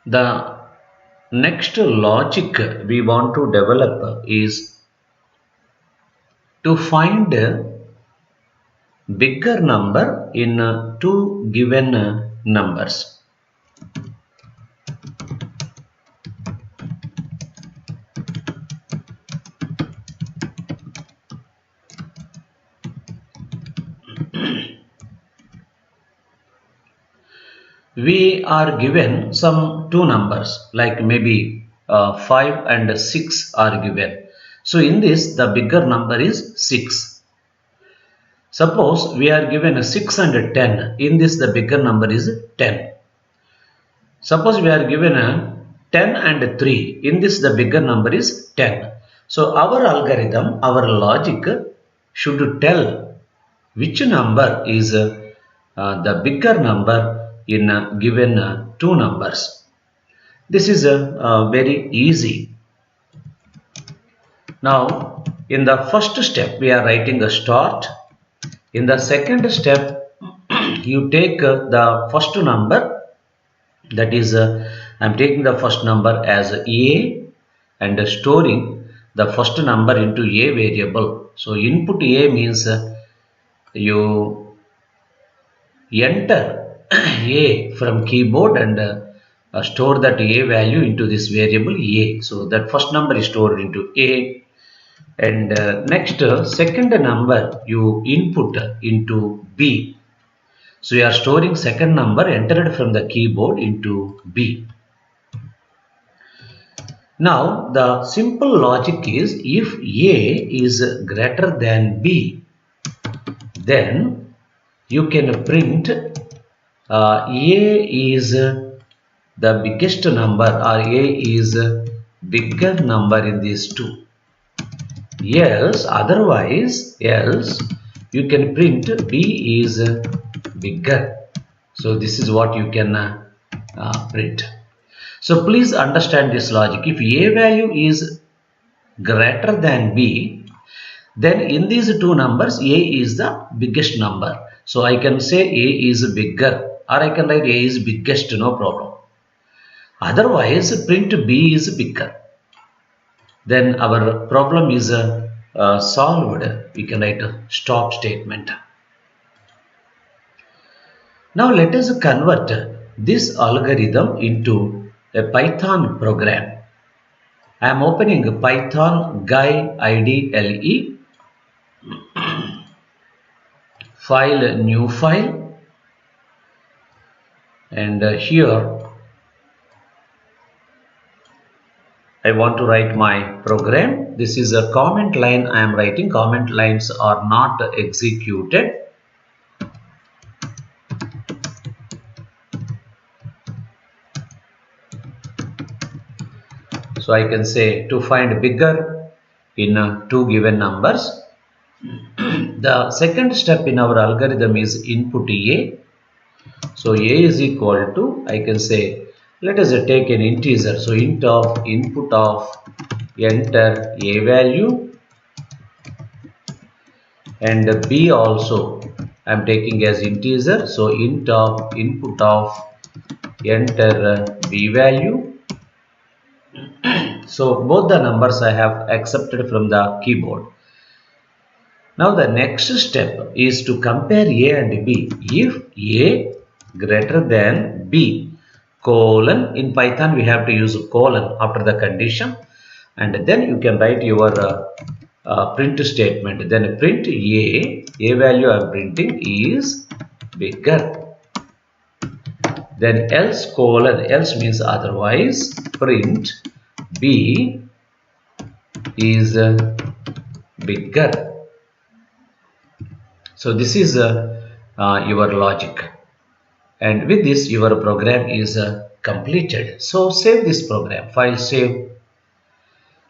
The next logic we want to develop is to find a bigger number in two given numbers. We are given some two numbers like maybe 5 and 6 are given. So in this the bigger number is 6. Suppose we are given a 6 and 10. In this the bigger number is 10. Suppose we are given a 10 and 3. In this the bigger number is 10. So our algorithm, our logic should tell which number is the bigger number in given two numbers. This is very easy. Now in the first step we are writing a start. In the second step you take the first number, that is I am taking the first number as a and storing the first number into a variable. So input a means you enter a from keyboard and store that a value into this variable a. So that first number is stored into a, and next second number you input into b. So you are storing second number entered from the keyboard into b. Now the simple logic is, if a is greater than b, then you can print a is the biggest number, or a is bigger number in these two. Otherwise you can print b is bigger. So this is what you can print. So please understand this logic. If a value is greater than b, then in these two numbers a is the biggest number. So I can say a is bigger, or I can write a is biggest, no problem. Otherwise print b is bigger. Then our problem is solved. We can write a stop statement. Now let us convert this algorithm into a Python program. I am opening Python guide file, new file, and here I want to write my program. This is a comment line I am writing. Comment lines are not executed. So I can say to find bigger in two given numbers. The second step in our algorithm is input a. So a is equal to, I can say, let us take an integer. So int of input of enter a value, and b also I am taking as integer. So int of input of enter b value. So both the numbers I have accepted from the keyboard. Now the next step is to compare a and b. If a greater than b, colon, in Python we have to use colon after the condition, and then you can write your print statement. Then print a value I am printing is bigger. Then else colon, else means otherwise, print b is bigger. So this is your logic, and with this your program is completed. So save this program, file save.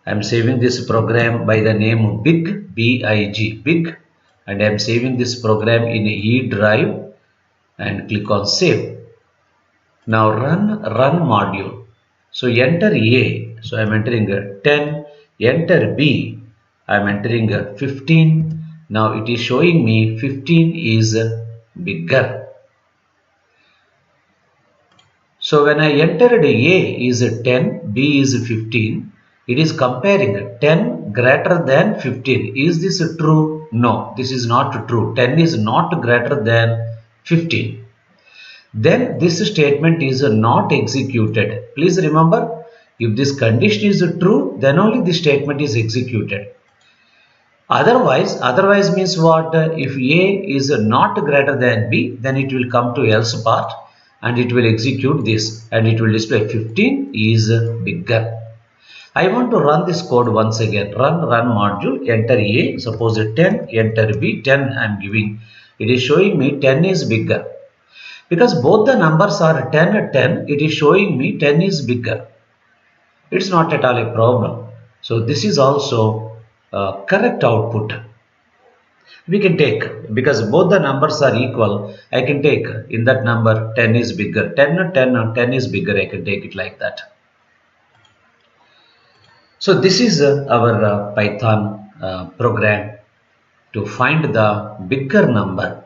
I am saving this program by the name big, and I am saving this program in E drive and click on save. Now run module. So enter a, so I am entering 10, enter b, I am entering 15. Now it is showing me 15 is bigger. So when I entered A is 10, B is 15, it is comparing 10 greater than 15. Is this true? No, this is not true. 10 is not greater than 15. Then this statement is not executed. Please remember, if this condition is true, then only this statement is executed. Otherwise means what? If A is not greater than B, then it will come to else part and it will execute this and it will display 15 is bigger. I want to run this code once again. Run module, enter A, suppose 10, enter B, 10 I am giving. It is showing me 10 is bigger. Because both the numbers are 10 and 10, it is showing me 10 is bigger. It's not at all a problem. So this is also correct output. We can take, because both the numbers are equal, I can take in that number 10 is bigger. 10 or 10 or 10 is bigger, I can take it like that. So this is our Python program to find the bigger number